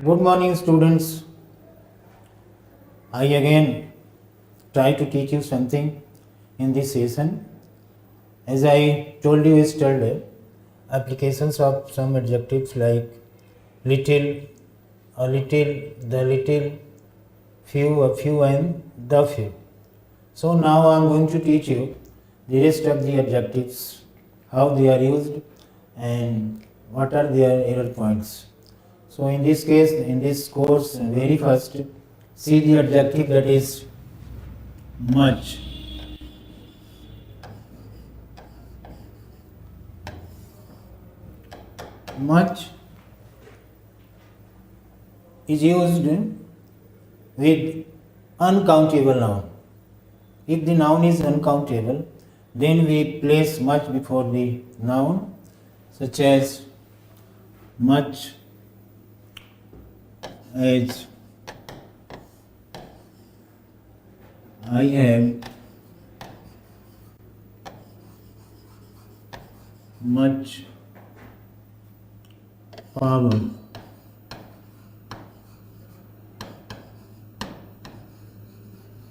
Good morning, students. I again try to teach you something in this session. As I told you yesterday, applications of some adjectives like little, a little, the little, few, a few, and the few. So now I am going to teach you the rest of the adjectives, how they are used, and what are their error points. So in this case, in this course, very first, see the adjective that is much. Much is used with uncountable noun. If the noun is uncountable, then we place much before the noun, such as much as I have much power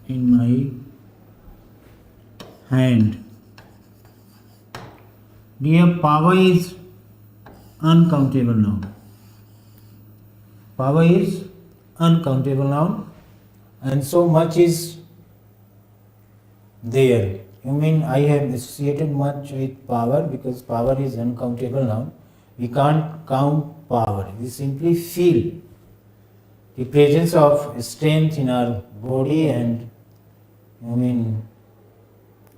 in my hand. Dear, power is uncountable noun. Power is uncountable noun, and so much is there. You mean I have associated much with power because power is uncountable noun. We can't count power. We simply feel the presence of strength in our body and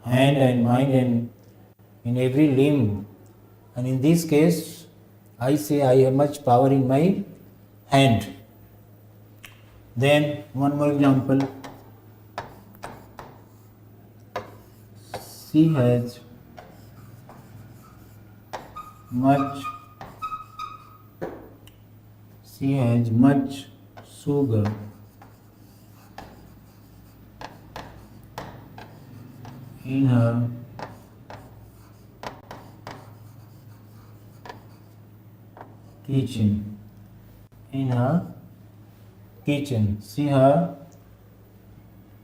hand and mind and in every limb. And in this case, I say I have much power in my hand. Then one more example. She has much sugar in her kitchen. In her kitchen. See her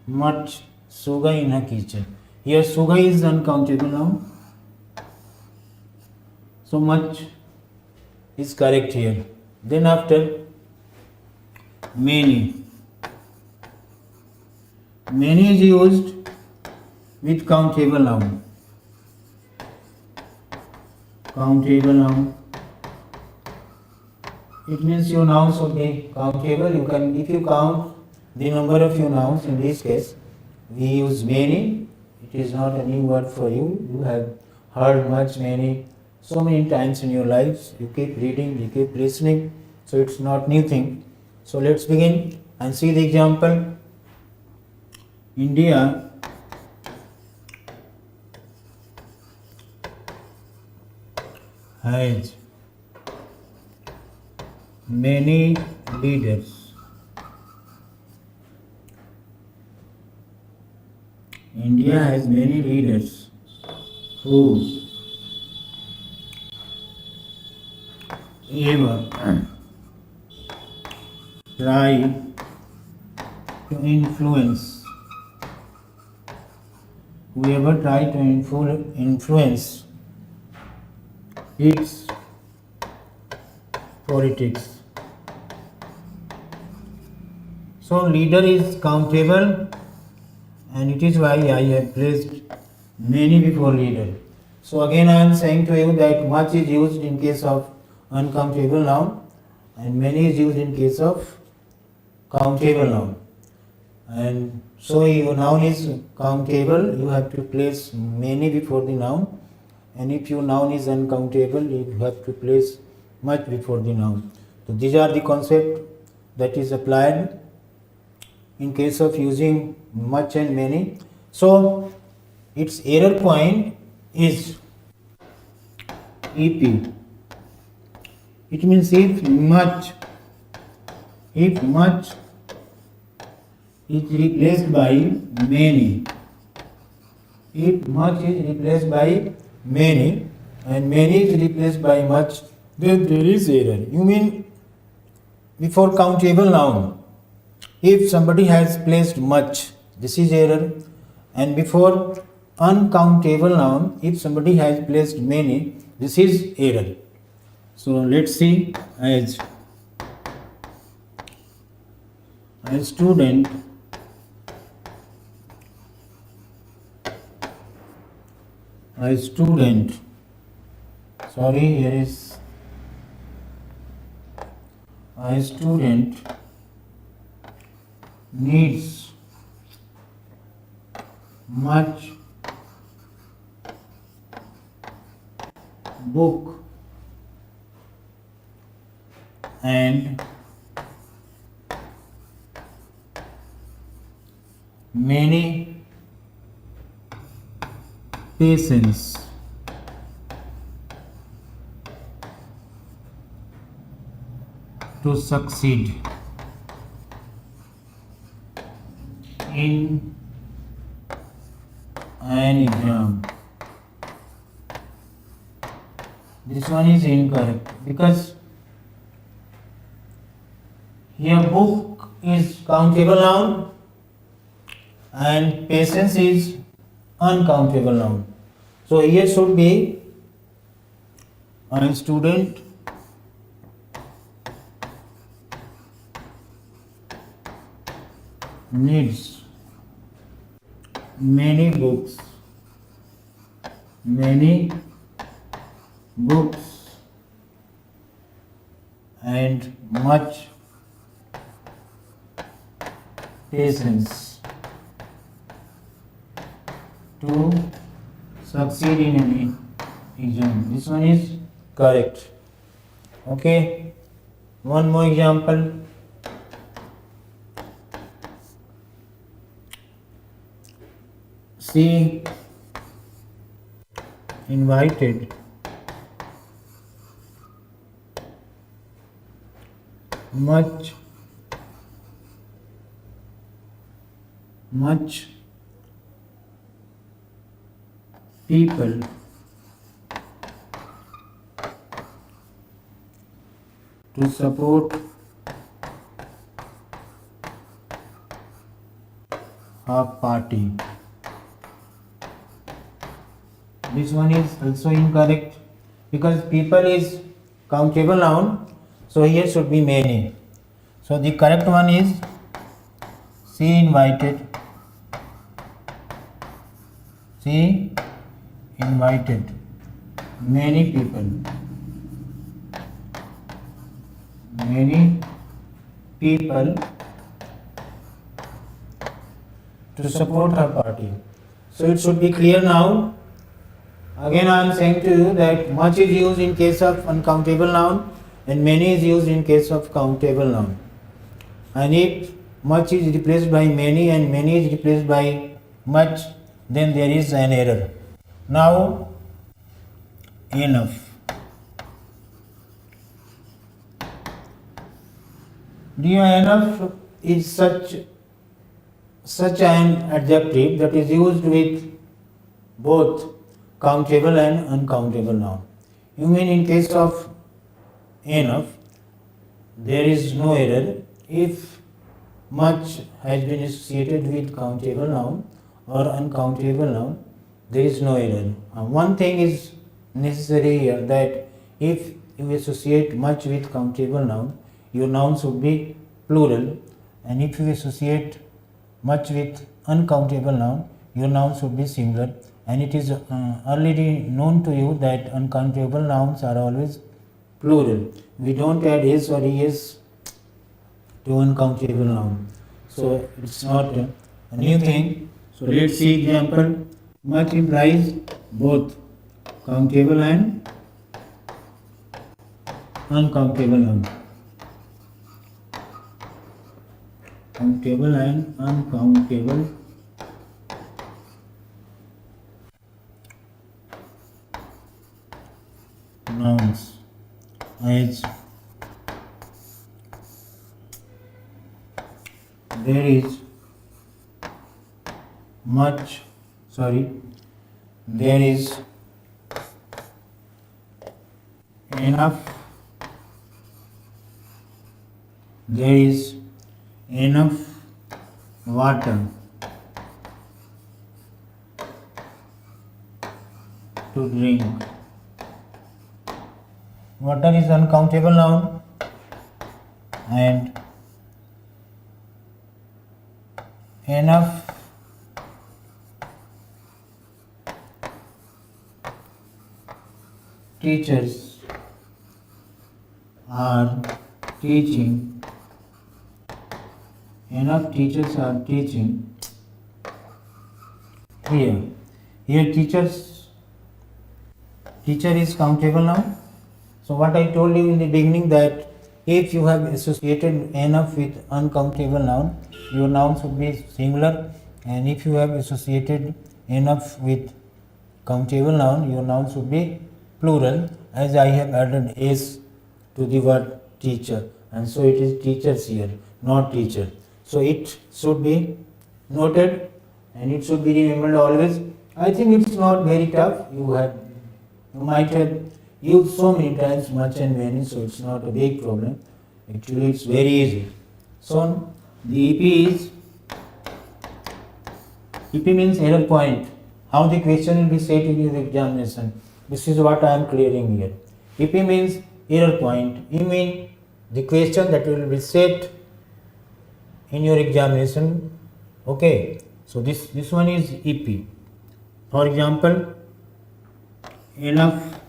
much sugar in her kitchen. Here sugar is uncountable noun. So much is correct here. Then after many. Many is used with countable noun. Countable noun. It means your nouns should be countable. You can, if you count the number of your nouns, in this case, we use many. It is not a new word for you. You have heard much, many, so many times in your lives. You keep reading, you keep listening. So it's not new thing. So let's begin and see the example. India has many leaders. India has many leaders who ever try to influence, whoever try to influence its politics. So leader is countable, and it is why I have placed many before leader. So again I am saying to you that much is used in case of uncountable noun and many is used in case of countable noun. And so your noun is countable, you have to place many before the noun, and if your noun is uncountable, you have to place much before the noun. So these are the concept that is applied in case of using much and many. So its error point is EP. It means if much is replaced by many. If much is replaced by many and many is replaced by much, then there is error. You mean before countable noun, if somebody has placed much, this is error. And before uncountable noun, if somebody has placed many, this is error. So let's see. As a student sorry, here is a student needs much book and many patience to succeed in an exam. This one is incorrect because here book is countable noun and patience is uncountable noun. So here should be a student needs many books and much patience to succeed in an exam. This one is correct. Okay, one more example. She invited much people to support her party. This one is also incorrect because people is countable noun, so here should be many. So the correct one is she invited many people to support her party. So it should be clear now. Again I am saying to you that much is used in case of uncountable noun and many is used in case of countable noun. And if much is replaced by many and many is replaced by much, then there is an error. Now enough. Enough is such an adjective that is used with both countable and uncountable noun. You mean in case of enough, there is no error if much has been associated with countable noun or uncountable noun, there is no error. One thing is necessary here, that if you associate much with countable noun, your noun should be plural, and if you associate much with uncountable noun, your noun should be singular. And it is already known to you that uncountable nouns are always plural. We don't add is or es to uncountable noun. So it's not a new thing. So let's see example. Much implies both countable and uncountable noun. Countable and uncountable nouns. As there is enough there is enough water to drink. Water is uncountable noun and enough teachers are teaching. Enough teachers are teaching. Here teacher is countable noun. So what I told you in the beginning, that if you have associated enough with uncountable noun, your noun should be singular, and if you have associated enough with countable noun, your noun should be plural, as I have added s to the word teacher, and so it is teachers here, not teacher. So it should be noted and it should be remembered always. I think it's not very tough. You might have used so many times much and many, so it's not a big problem. Actually, it's very easy. So the EP means error point. How the question will be set in the examination. This is what I am clearing here. EP means error point. E means the question that will be set in your examination. Okay. So this one is EP. For example, enough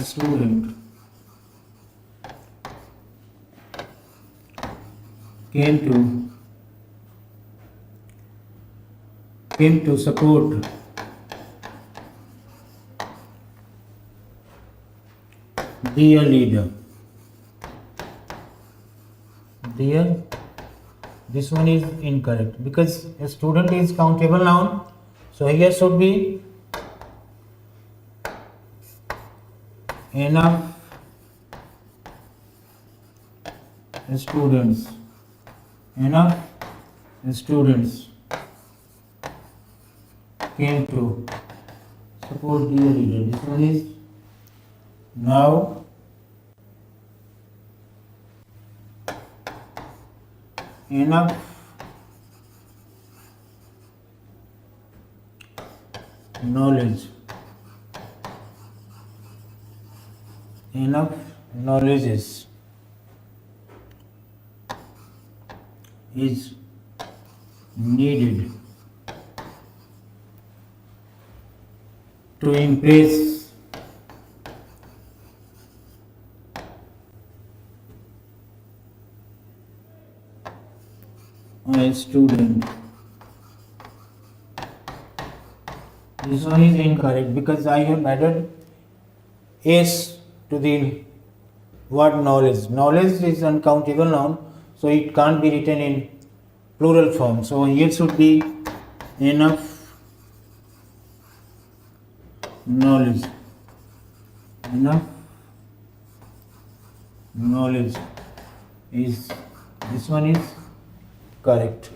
student came to support dear leader. Dear, this one is incorrect because a student is countable noun. So here should be enough students. Enough students came to support dear leader. This one is now enough knowledge. Enough knowledge is needed to impress a student. This one is incorrect because I have added s to the word knowledge. Knowledge is uncountable noun, so it can't be written in plural form. So here should be enough knowledge. Enough knowledge is, this one is correct.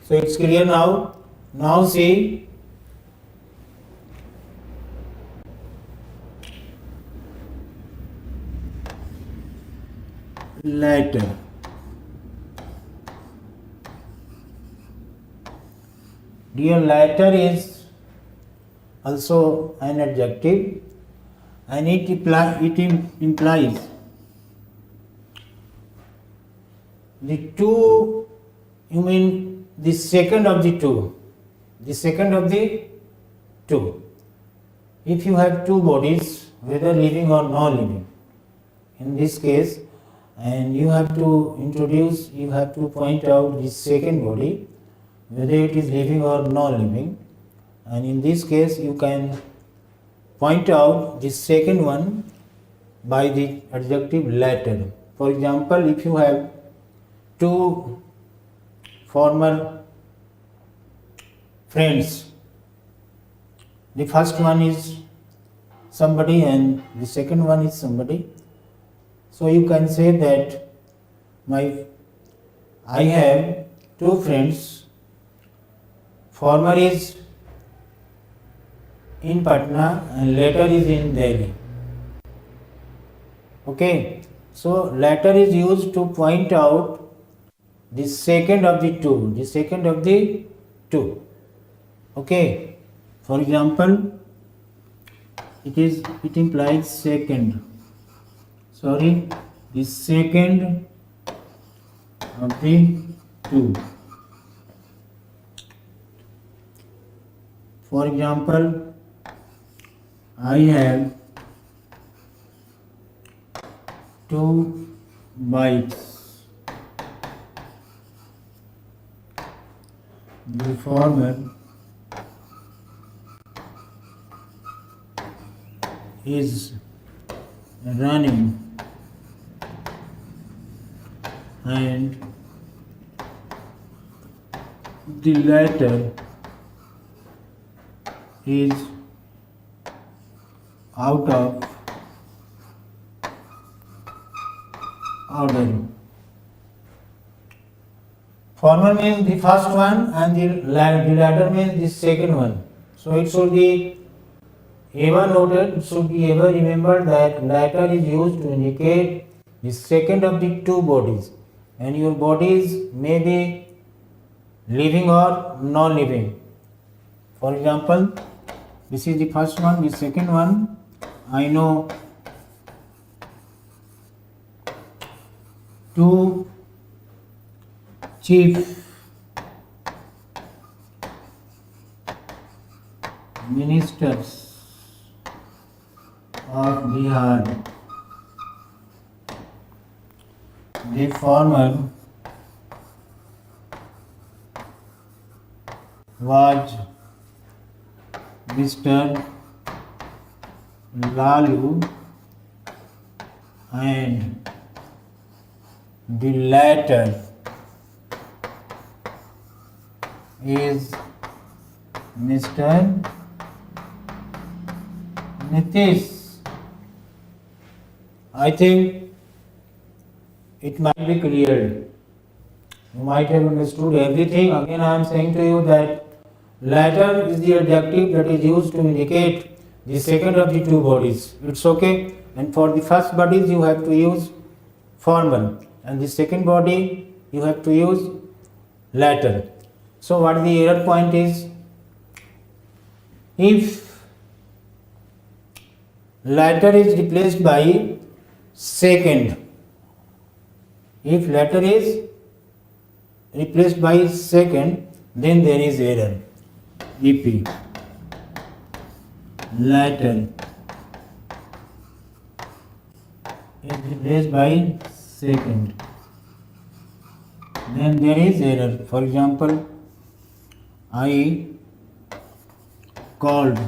So it's clear now. Now see later. Dear, later is also an adjective and it implies the two, you mean the second of the two. The second of the two. If you have two bodies, whether living or non-living, in this case, and you have to point out the second body, whether it is living or non-living, and in this case you can point out the second one by the adjective later. For example, if you have two former friends, the first one is somebody and the second one is somebody, so you can say that I have two friends. Former is in Patna and later is in Delhi. Okay, so latter is used to point out the second of the two, the second of the two. Okay, for example, it implies second. Sorry, the second of the two. For example, I have 2 bikes. The former is running and the latter is out of order. Former means the first one and the latter means the second one. So it should be ever noted, it should be ever remembered that latter is used to indicate the second of the two bodies, and your bodies may be living or non-living. For example, this is the first one, the second one. I know 2 chief ministers of Bihar. The former was Mr. Lalu and the latter is Mr. Nitish. I think it might be clear. You might have understood everything. Again, I am saying to you that latter is the adjective that is used to indicate the second of the two bodies. It's okay. And for the first bodies, you have to use formal, and the second body you have to use latter. So what the error point is? If latter is replaced by second, if latter is replaced by second, then there is error. EP latter is replaced by second, then there is error. For example, I called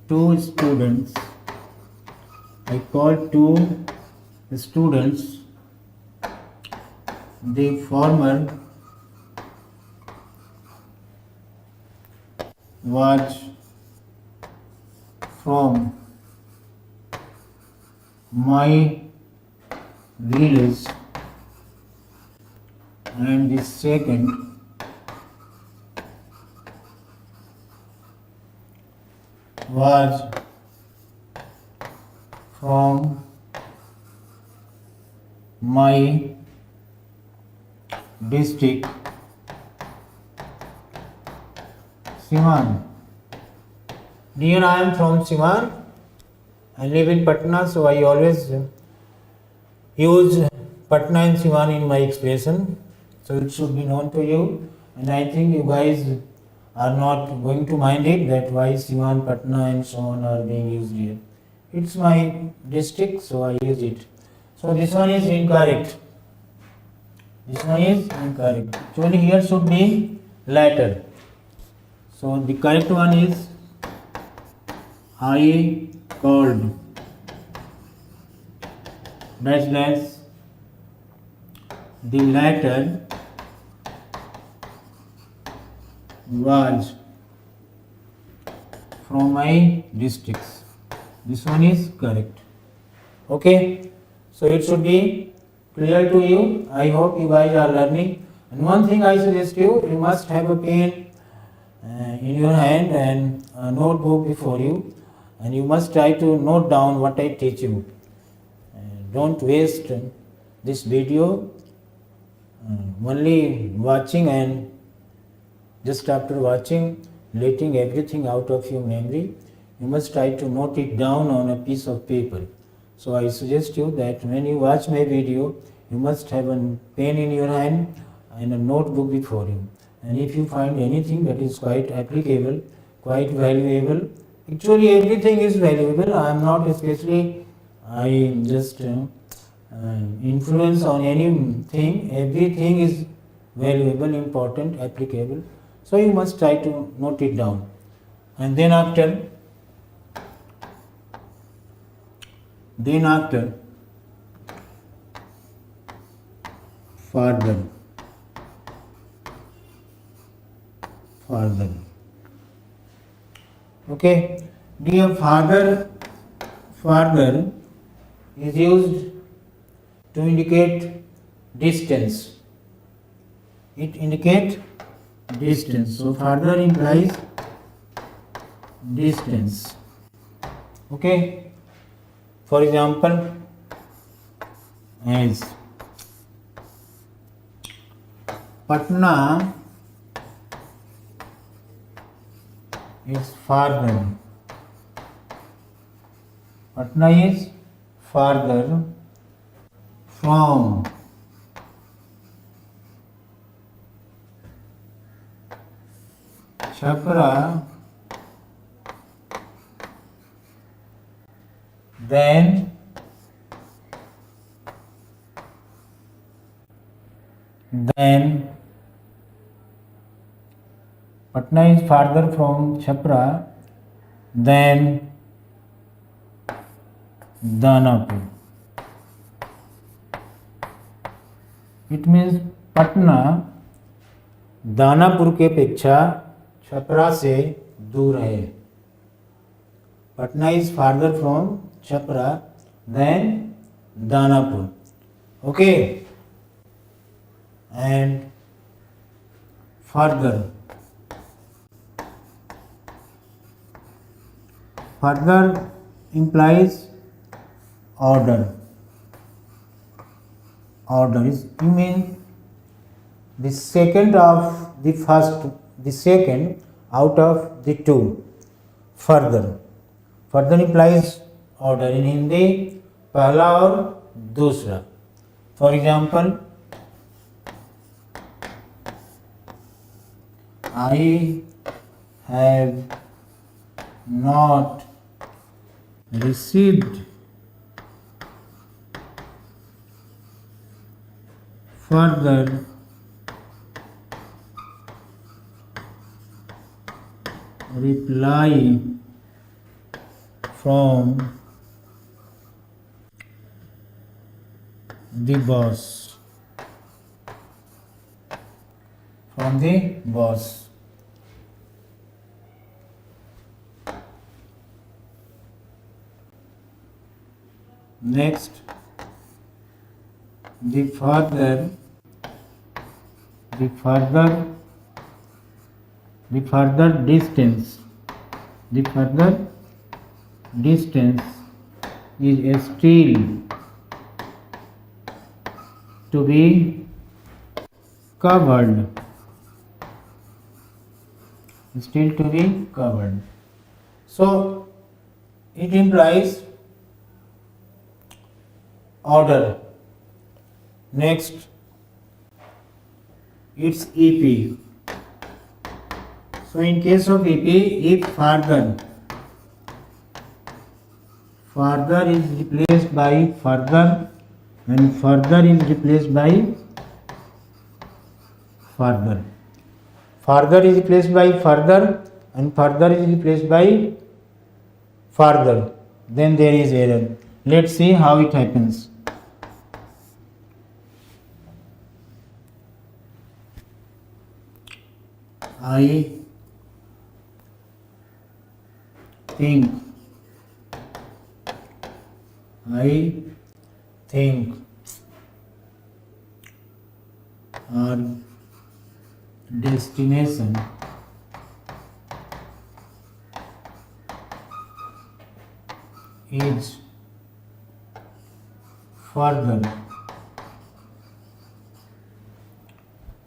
2 students. I called 2 students. The former was from my village and the second was from my district, Siwan. Dear, I am from Siwan. I live in Patna, so I always use Patna and Siwan in my expression. So it should be known to you, and I think you guys are not going to mind it that why Siwan, Patna and so on are being used here. It's my district, so I use it. So this one is incorrect. This one is incorrect. Actually here should be latter. So the correct one is I called dash dash the latter was from my districts. This one is correct. Okay, so it should be clear to you. I hope you guys are learning. And one thing I suggest you must have a pen in your hand and a notebook before you. and you must try to note down what I teach you. Don't waste this video only watching and just after watching letting everything out of your memory. You must try to note it down on a piece of paper. So I suggest you that when you watch my video, you must have a pen in your hand and a notebook before you. And if you find anything that is quite applicable, quite valuable, actually everything is valuable. I am not especially, I just influence on anything. Everything is valuable, important, applicable. So you must try to note it down. And then after further. Okay, dear further is used to indicate distance. It indicates distance. So further implies distance. Okay. For example, as Patna is farther. Patna is farther from Chhapra than Patna is farther from Chhapra than Danapur. It means Patna Danapur के अपेक्षा छपरा से दूर है. Patna is farther from Chhapra than Danapur. Okay. And further implies order. Order is, you mean the second of the first, the second out of the two. Further implies order. In Hindi, पहला और दूसरा. For example, I have not received further reply from the boss. Next, the further distance. The further distance is still to be covered. So it implies order. Next, it's EP. So in case of EP, if further is replaced by further and further is replaced by further. Further is replaced by further and further is replaced by further. Then there is error. Let's see how it happens. I think our destination is further,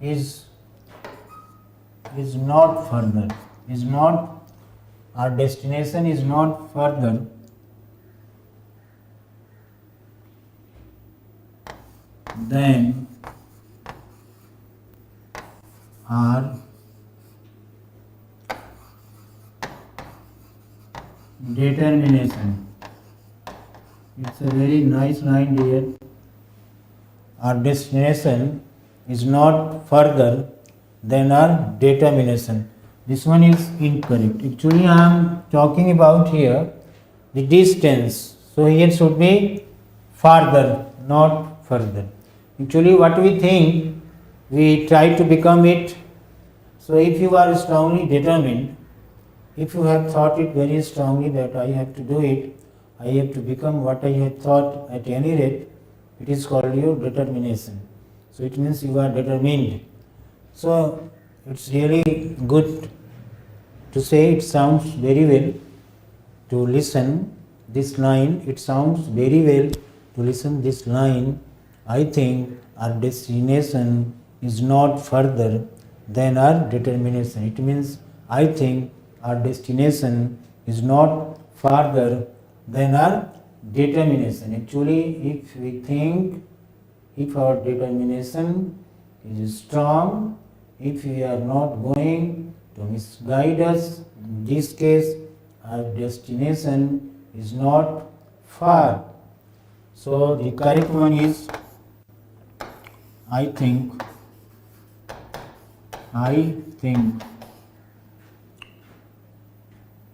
is not further, is not, our destination is not further than our determination. It's a very nice line here. Our destination is not further than our determination. This one is incorrect. Actually, I am talking about here the distance. So here should be farther, not further. Actually, what we think, we try to become it. So if you are strongly determined, if you have thought it very strongly that I have to do it, I have to become what I had thought at any rate, it is called your determination. So it means you are determined. So it's really good to say, it sounds very well to listen this line, it sounds very well to listen this line. I think our destination is not further than our determination. It means I think our destination is not farther than our determination. Actually, if we think, if our determination is strong, if we are not going to misguide us, in this case, our destination is not far. So the correct one is, I think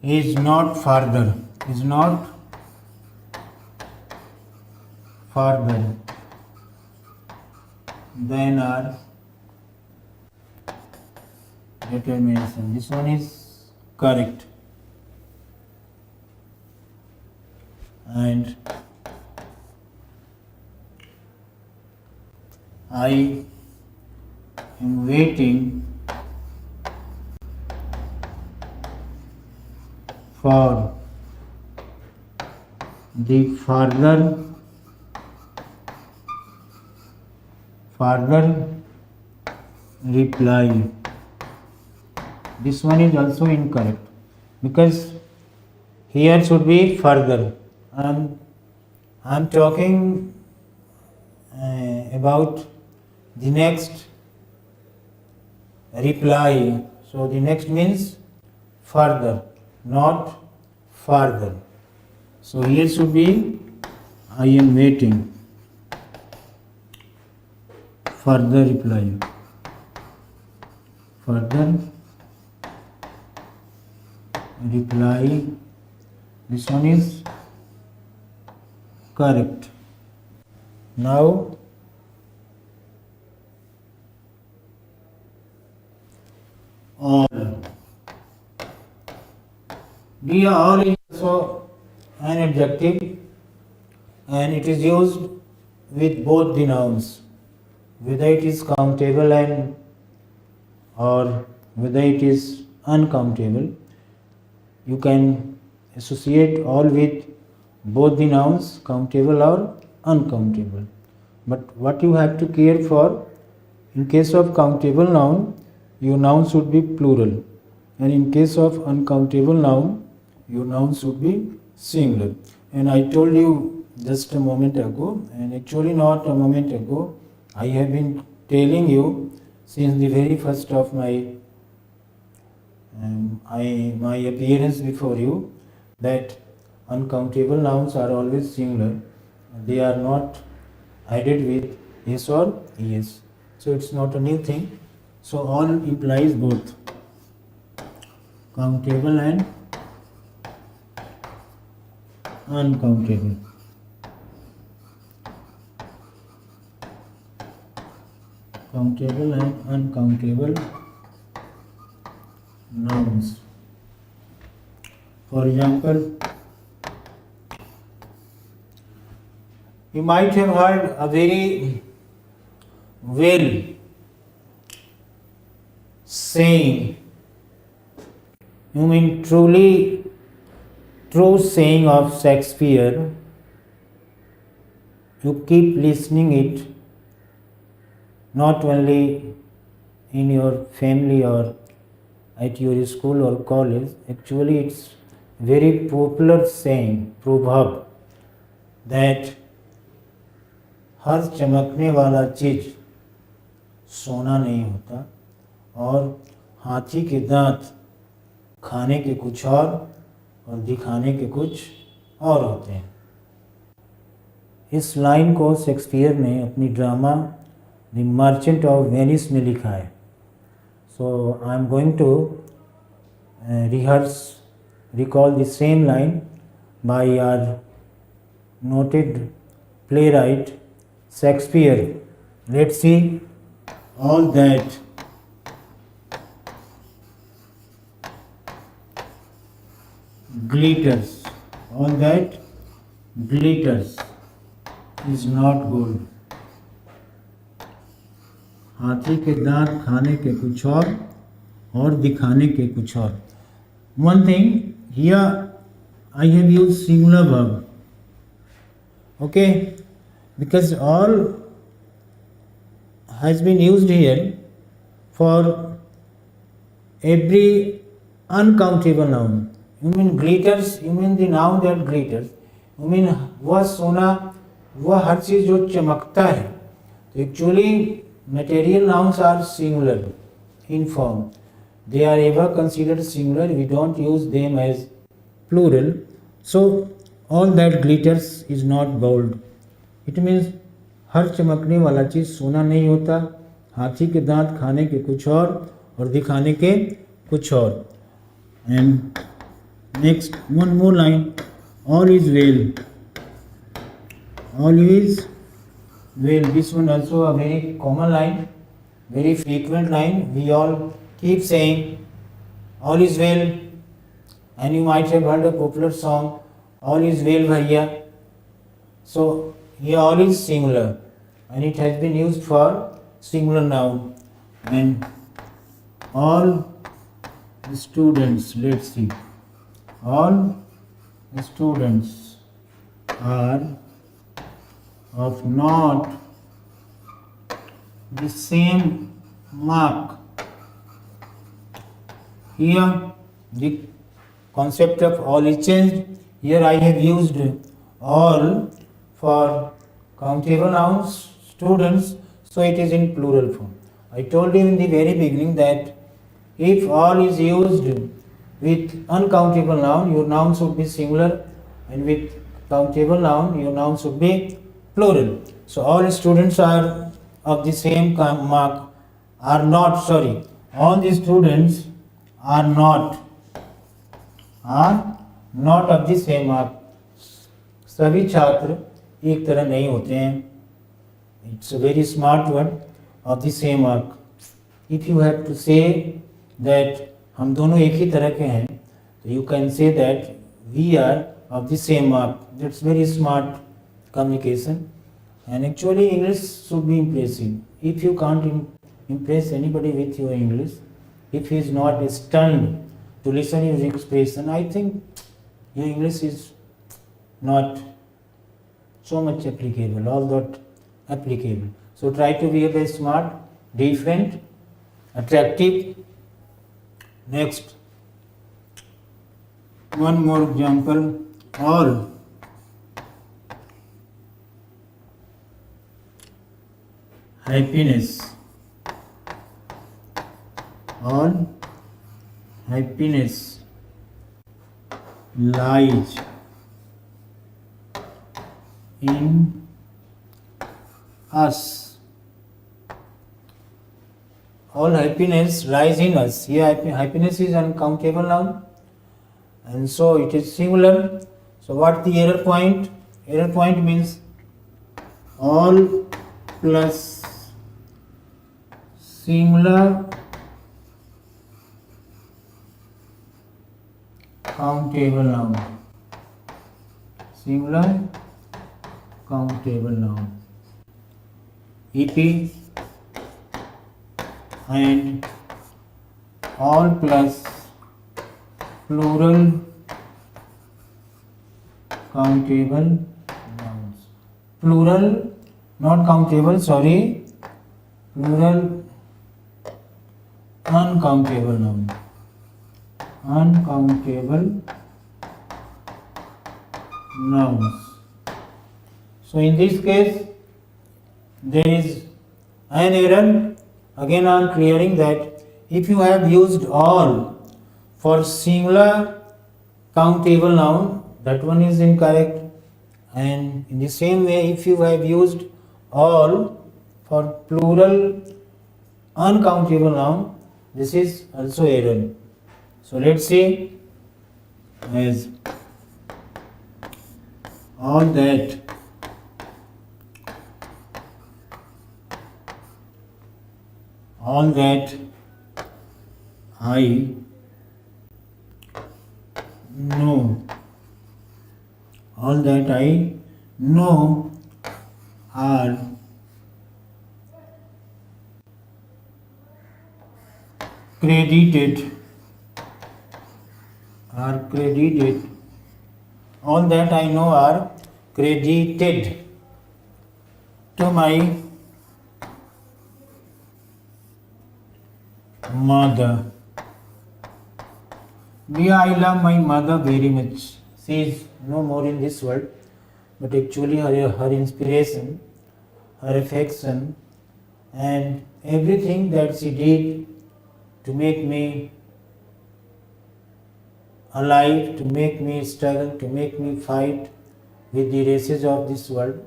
is not further, is not further than our determination. This one is correct. And I am waiting for the further reply. This one is also incorrect because here should be further. I'm talking about the next reply. So the next means further, not farther. So here should be I am waiting further reply. Further reply. This one is correct. Now all. The all is also an adjective and it is used with both the nouns, whether it is countable and or whether it is uncountable. You can associate all with both the nouns, countable or uncountable. But what you have to care for, in case of countable noun, your noun should be plural, and in case of uncountable noun, your noun should be singular. And I told you just a moment ago, and actually not a moment ago, I have been telling you since the very first of my appearance before you that uncountable nouns are always singular. They are not added with yes or es. So it's not a new thing. So all implies both countable and uncountable. Countable and uncountable nouns. For example, you might have heard a very well saying, you mean truly true saying of Shakespeare, you keep listening it not only in your family or at your school or college. Actually, it's very popular saying, proverb, that हर चमकने वाला चीज सोना नहीं होता और हाथी के दांत खाने के कुछ और दिखाने के कुछ और होते हैं। इस लाइन को शेक्सपियर ने अपनी drama the merchant of Venice में लिखा है। So I am going to recall the same line by our noted playwright Shakespeare. Let's see. All that glitters, all that glitters is not gold. हाथी के दांत खाने के कुछ और दिखाने के कुछ और. One thing, here I have used singular verb. Okay, because all has been used here for every uncountable noun. You mean glitters, you mean the noun that glitters. You mean वह सोना, वह हर चीज जो चमकता है. तो actually material nouns are singular in form. They are ever considered singular. We don't use them as plural. So all that glitters is not gold. It means हर चमकने वाला चीज सोना नहीं होता. हाथी के दांत खाने के कुछ और दिखाने के कुछ और. And next, one more line. All is well. All is well. This one also a very common line, very frequent line. We all keep saying all is well, and you might have heard a popular song, all is well bhaiya. So here all is singular and it has been used for singular noun. And all the students, let's see, all the students are of not the same mark. Here the concept of all is changed. Here I have used all for countable nouns, students, so it is in plural form. I told you in the very beginning that if all is used with uncountable noun, your noun should be singular, and with countable noun, your noun should be plural. So all students are of the same mark, all the students are not of the same mark. सभी छात्र एक तरह नहीं होते हैं. It's a very smart word, of the same mark. If you have to say that हम दोनों एक ही तरह के हैं, तो you can say that we are of the same mark. That's very smart communication. And actually English should be impressive. If you can't impress anybody with your English, if he is not stunned to listen your expression, I think your English is not so much applicable, all that applicable. So try to be a bit smart, different, attractive. Next, one more example. All happiness, all happiness lies in us. All happiness lies in us. Here happiness is uncountable noun, and so it is singular. So what the error point? Error point means all plus singular countable noun. Singular countable noun. EP and all plus plural countable nouns. Plural, not countable, sorry. Plural, uncountable noun. Uncountable nouns. So in this case, there is an error. Again I am clearing that if you have used all for singular countable noun, that one is incorrect. And in the same way, if you have used all for plural uncountable noun, this is also error. So let's see, as all that I know, all that I know are credited, all that I know are credited to my mother. I love my mother very much. She is no more in this world, but actually her inspiration, her affection, and everything that she did to make me alive, to make me struggle, to make me fight with the races of this world.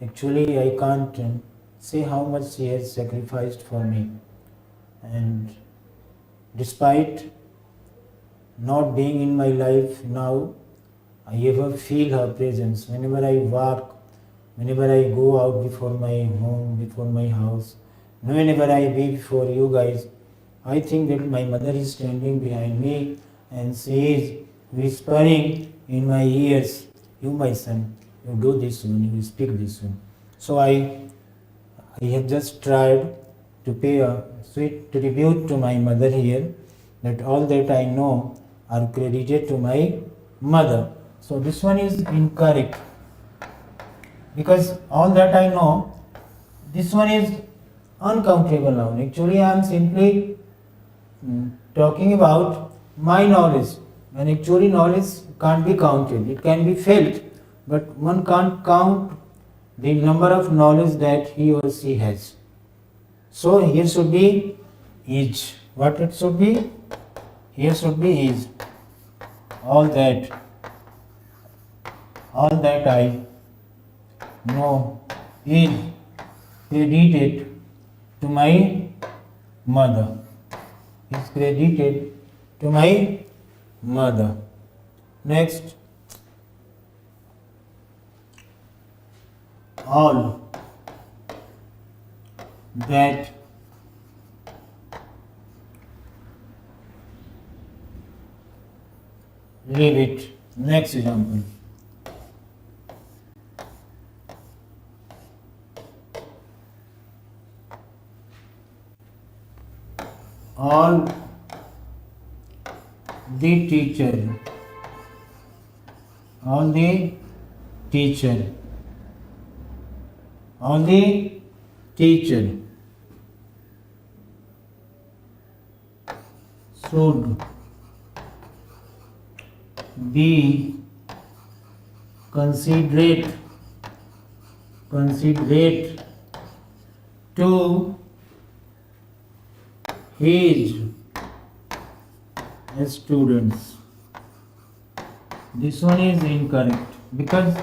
Actually, I can't say how much she has sacrificed for me. And despite not being in my life now, I ever feel her presence whenever I walk, whenever I go out before my home, before my house, whenever I be before you guys. I think that my mother is standing behind me and she is whispering in my ears, you my son, you do this one, you speak this one. So I have just tried to pay a sweet tribute to my mother here, that all that I know are credited to my mother. So this one is incorrect, because all that I know, this one is uncountable noun. Actually I am simply talking about my knowledge, and actually knowledge can't be counted. It can be felt, but one can't count the number of knowledge that he or she has. So here should be is. What it should be? Here should be is. All that I know is credited to my mother. Is credited to my mother. Next, all that leave it. Next example. All the teacher, all the teacher, all the teacher should be considerate to his students. This one is incorrect, because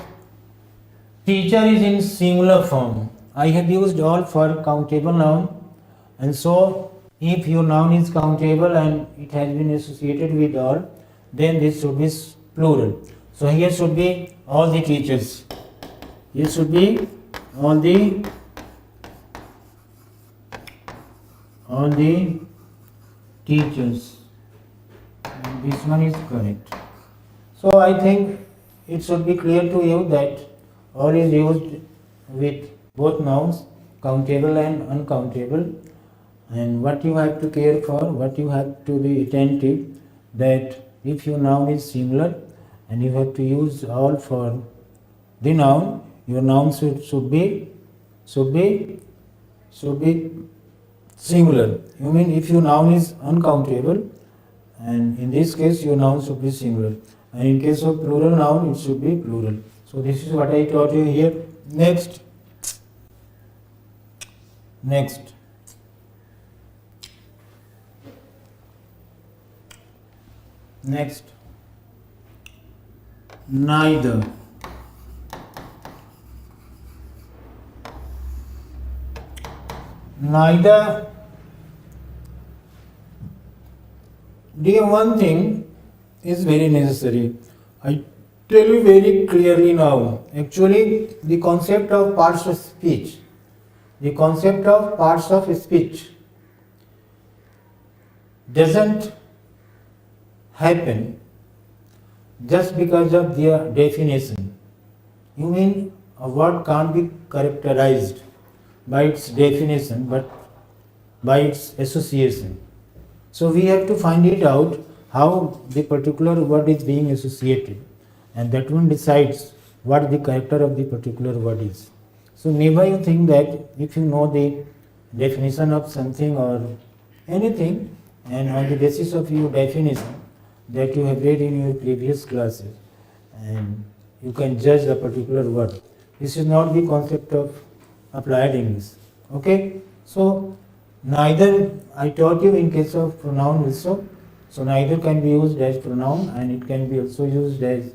teacher is in singular form. I have used all for countable noun, and so if your noun is countable and it has been associated with all, then this should be plural. So here should be all the teachers. Here should be all the teachers. And this one is correct. So I think it should be clear to you that all is used with both nouns, countable and uncountable. And what you have to care for, what you have to be attentive, that if your noun is singular and you have to use all for the noun. Your noun should be singular. You mean if your noun is uncountable, and in this case your noun should be singular, and in case of plural noun it should be plural. So this is what I taught you here. Next neither. Dear, one thing is very necessary. I tell you very clearly now. Actually, the concept of parts of speech doesn't happen just because of their definition. You mean a word can't be characterized by its definition but by its association. So we have to find it out how the particular word is being associated, and that one decides what the character of the particular word is. So never you think that if you know the definition of something or anything, and on the basis of your definition that you have read in your previous classes, and you can judge a particular word. This is not the concept of applied English. Okay? So neither, I taught you in case of pronoun also. So neither can be used as pronoun, and it can be also used as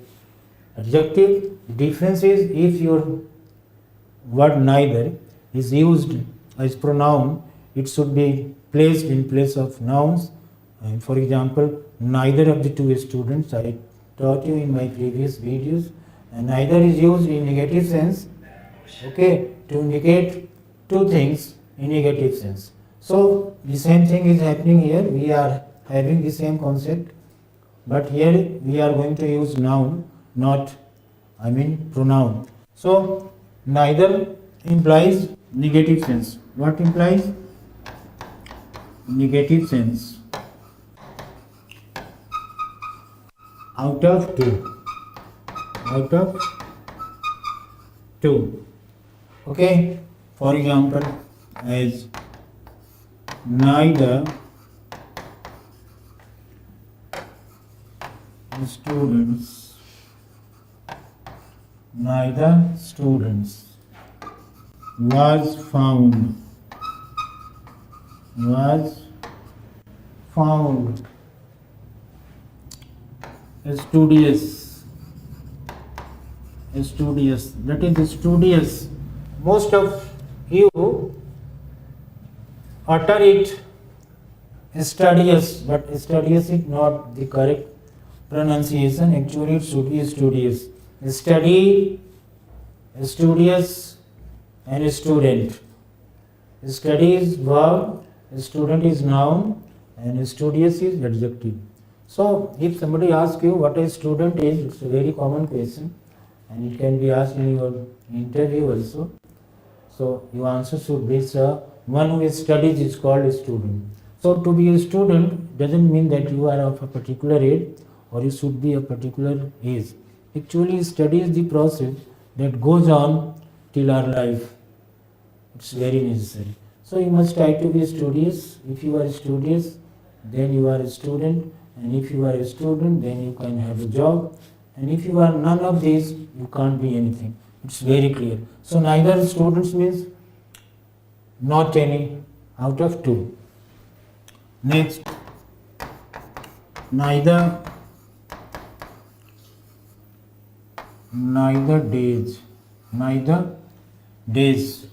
adjective. The difference is if your word neither is used as pronoun, it should be placed in place of nouns. And for example, neither of the two students, I taught you in my previous videos, and neither is used in negative sense, okay, to indicate two things in negative sense. So the same thing is happening here. We are having the same concept, but here we are going to use noun, not pronoun. So neither implies negative sense. What implies? Negative sense. Out of two. Okay. For example, as neither students was found studious. That is studious. Most of you utter it studious, but studious is not the correct pronunciation. Actually, it should be studious. Study, studious, and student. Study is verb, student is noun, and studious is adjective. So, if somebody asks you what a student is, it's a very common question, and it can be asked in your interview also. So, your answer should be, sir, one who studies is called a student. So, to be a student doesn't mean that you are of a particular age or you should be a particular age. Actually, study is the process that goes on till our life. It's very necessary. So, you must try to be studious. If you are studious, then you are a student, and if you are a student, then you can have a job, and if you are none of these, you can't be anything. It's very clear. So, neither students means not any, out of two. Next, neither days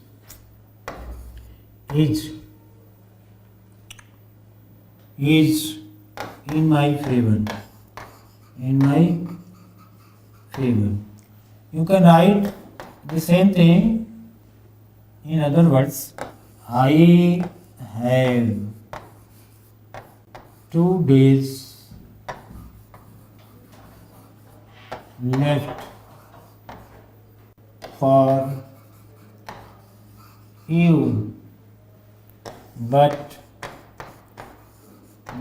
is in my favor. You can write the same thing in other words. I have 2 days left for you, but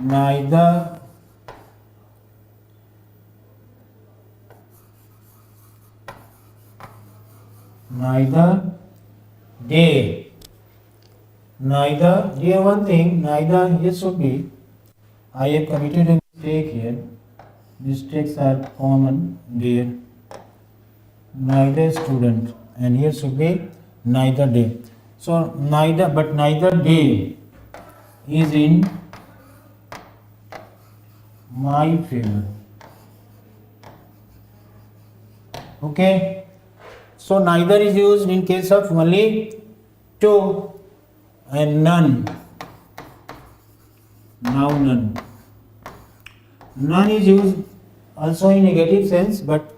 neither neither they. Neither, here one thing, neither, here should be, I have committed a mistake here. Mistakes are common there. Neither student, and here should be neither day. So neither, but neither day is in my favor. Okay. So neither is used in case of only two and none. Now none. None is used also in negative sense, but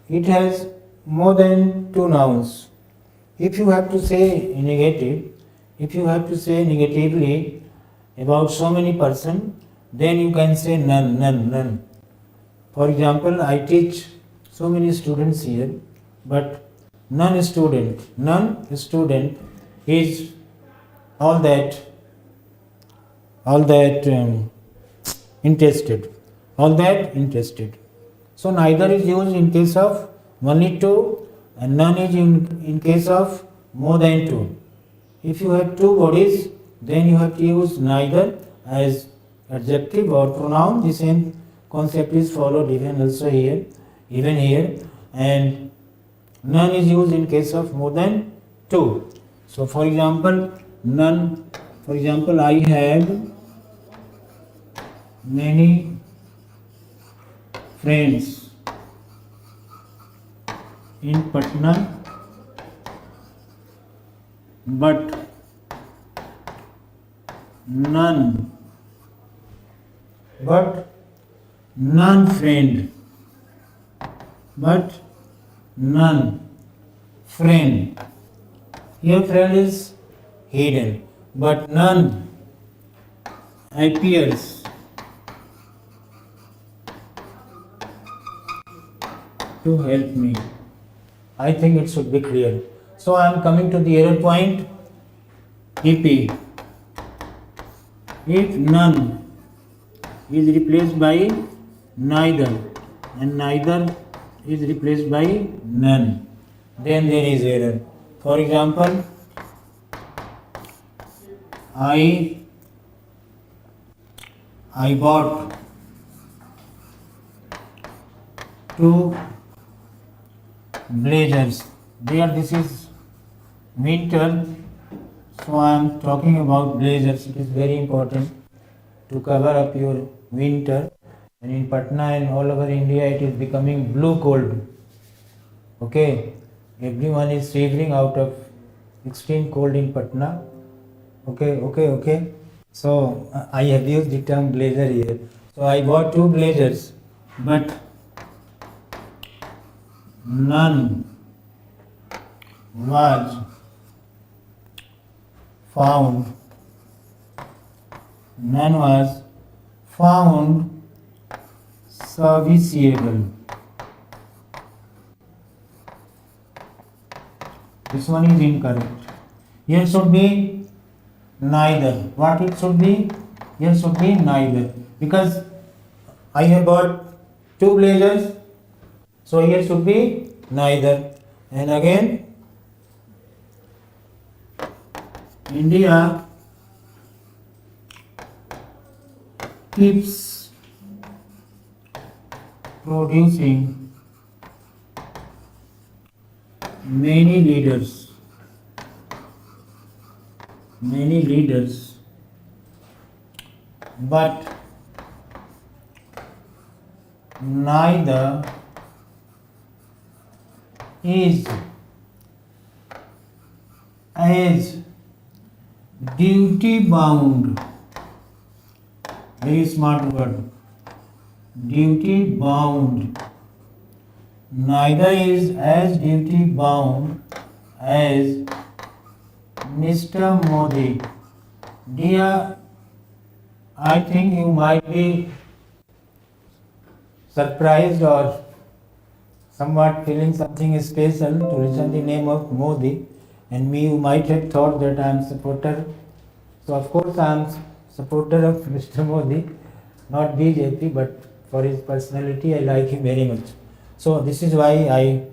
it has more than two nouns. If you have to say negative, if you have to say negatively about so many person, then you can say none, none, none. For example, I teach so many students here, but none student is all that interested, so neither is used in case of only two and none is in case of more than two. If you have two bodies, then you have to use neither as adjective or pronoun. The same concept is followed even here, and none is used in case of more than two. So for example, none, for example, I have many friends in Patna, but none friend, Here friend is hidden, but none appears to help me. I think it should be clear. So I am coming to the error point. EP. If none is replaced by neither and neither is replaced by none, then there is error. For example, I bought two blazers. There this is winter, so I am talking about blazers. It is very important to cover up your winter, and in Patna and all over India it is becoming blue cold. Okay, everyone is shivering out of extreme cold in Patna. Okay. So I have used the term blazer here. So I bought two blazers, but none was found serviceable. This one is incorrect. Here should be neither. What it should be? Here should be neither, because I have bought two blazers, so here should be neither. And again, India keeps producing many leaders, but neither is as duty bound. Very smart word. Duty bound. Neither is as duty bound as Mr. Modi. Dear, I think you might be surprised or somewhat feeling something special to listen the name of Modi, and me, you might have thought that I am supporter. So of course I am supporter of Mr. Modi, not BJP, but for his personality I like him very much. So this is why I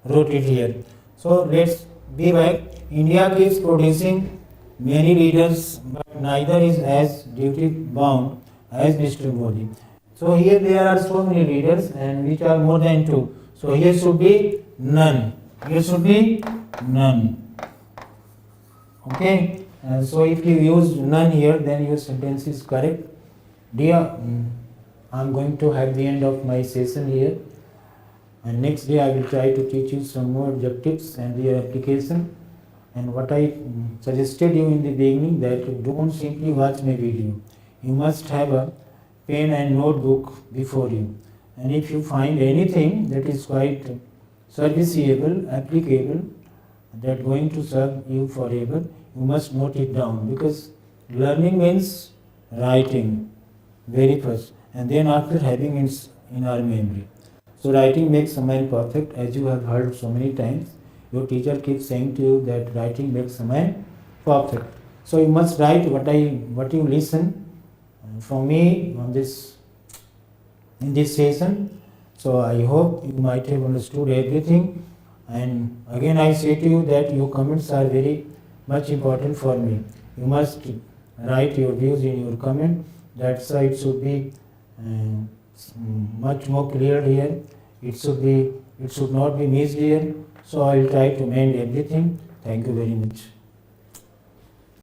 wrote it here. So let's be back. India keeps producing many leaders, but neither is as duty bound as Mr. Modi. So here there are so many leaders and which are more than two. So here should be none. Here should be none. Okay. So if you use none here, then your sentence is correct. Dear, I'm going to have the end of my session here. And next day I will try to teach you some more adjectives and their application. And what I suggested you in the beginning, that you don't simply watch my video. You must have a pen and notebook before you. And if you find anything that is quite serviceable, applicable, that going to serve you forever, you must note it down, because learning means writing very first, and then after having it in our memory. So writing makes a man perfect, as you have heard so many times. Your teacher keeps saying to you that writing makes a man perfect. So you must write what you listen from me on this in this session. So I hope you might have understood everything. And again I say to you that your comments are very much important for me. You must write your views in your comment. That's why it should be much more clear here. It should not be missed here. So I will try to mend everything. Thank you very much.